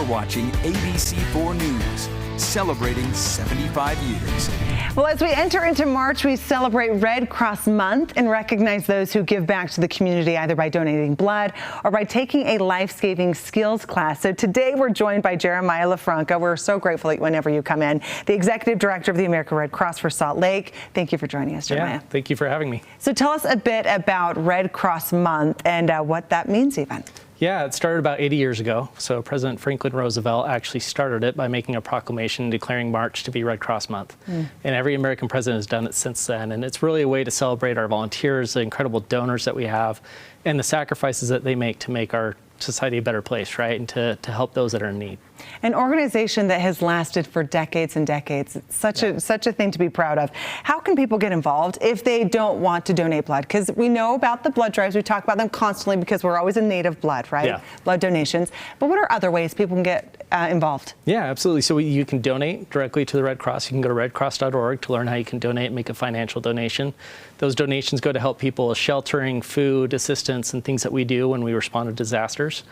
You're watching ABC4 News, celebrating 75 years. Well, as we enter into March, we celebrate Red Cross Month and recognize those who give back to the community either by donating blood or by taking a life-saving skills class. So today we're joined by Jeremiah Lafranca. We're so grateful whenever you come in, the Executive Director of the American Red Cross for Salt Lake. Thank you for joining us, Jeremiah. Yeah, thank you for having me. So tell us a bit about Red Cross Month and what that means even. Yeah, it started about 80 years ago. So President Franklin Roosevelt actually started it by making a proclamation declaring March to be Red Cross Month. And every American president has done it since then. And it's really a way to celebrate our volunteers, the incredible donors that we have, and the sacrifices that they make to make our society a better place, right? And to help those that are in need. An organization that has lasted for decades and decades. It's such a thing to be proud of. How can people get involved if they don't want to donate blood? Because we know about the blood drives. We talk about them constantly because we're always in need of blood, right? Yeah. Blood donations. But what are other ways people can get involved? Yeah, absolutely. So you can donate directly to the Red Cross. You can go to redcross.org to learn how you can donate and make a financial donation. Those donations go to help people with sheltering, food, assistance, and things that we do when we respond to disasters.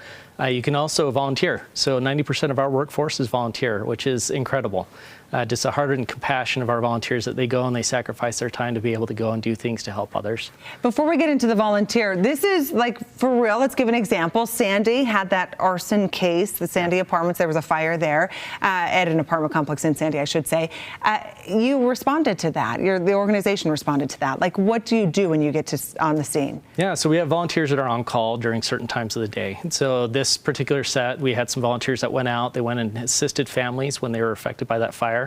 You can also volunteer. So 90% of our workforce is volunteer, which is incredible. Just the heart and compassion of our volunteers that they go and they sacrifice their time to be able to go and do things to help others. Before we get into the volunteer, this is like for real. Let's give an example. Sandy had that arson case, the Sandy apartments. There was a fire there at an apartment complex in Sandy, I should say. You responded to that. The organization responded to that. Like, what do you do when you get on the scene? Yeah, so we have volunteers that are on call during certain times of the day. And so this particular set, we had some volunteers that went out. They went and assisted families when they were affected by that fire.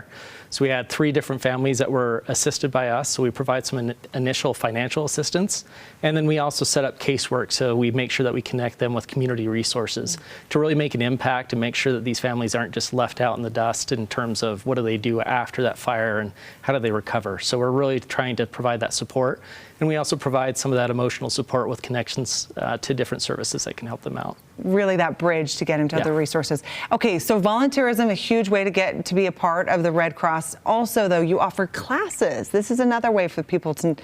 So we had 3 different families that were assisted by us. So we provide some initial financial assistance. And then we also set up casework. So we make sure that we connect them with community resources to really make an impact and make sure that these families aren't just left out in the dust in terms of what do they do after that fire and how do they recover. So we're really trying to provide that support. And we also provide some of that emotional support with connections to different services that can help them out. Really that bridge to get into other resources. Okay, so volunteerism, a huge way to be a part of the Red Cross. Also, though, you offer classes. This is another way for people to,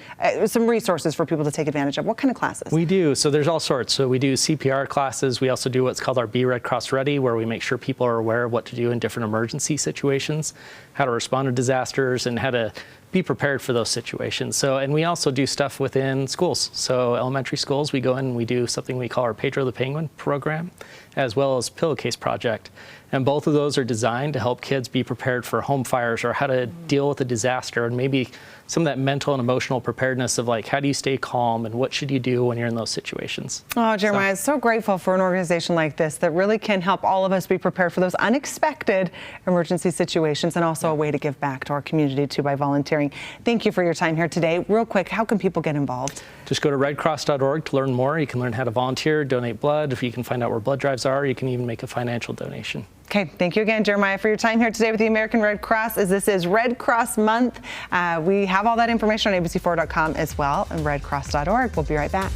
some resources for people to take advantage of. What kind of classes? We do. So there's all sorts. So we do CPR classes. We also do what's called our Be Red Cross Ready, where we make sure people are aware of what to do in different emergency situations, how to respond to disasters, and how to be prepared for those situations. So, and we also do stuff within schools. So elementary schools, we go in and we do something we call our Pedro the Penguin program, as well as Pillowcase Project. And both of those are designed to help kids be prepared for home fires or how to deal with a disaster, and maybe some of that mental and emotional preparedness of like, how do you stay calm and what should you do when you're in those situations? Oh, Jeremiah, I'm so grateful for an organization like this that really can help all of us be prepared for those unexpected emergency situations, and also a way to give back to our community too by volunteering. Thank you for your time here today. Real quick, how can people get involved? Just go to redcross.org to learn more. You can learn how to volunteer, donate blood. If you can find out where blood drives are, you can even make a financial donation. Okay, thank you again, Jeremiah, for your time here today with the American Red Cross, as this is Red Cross Month. We have all that information on abc4.com as well, and redcross.org. We'll be right back.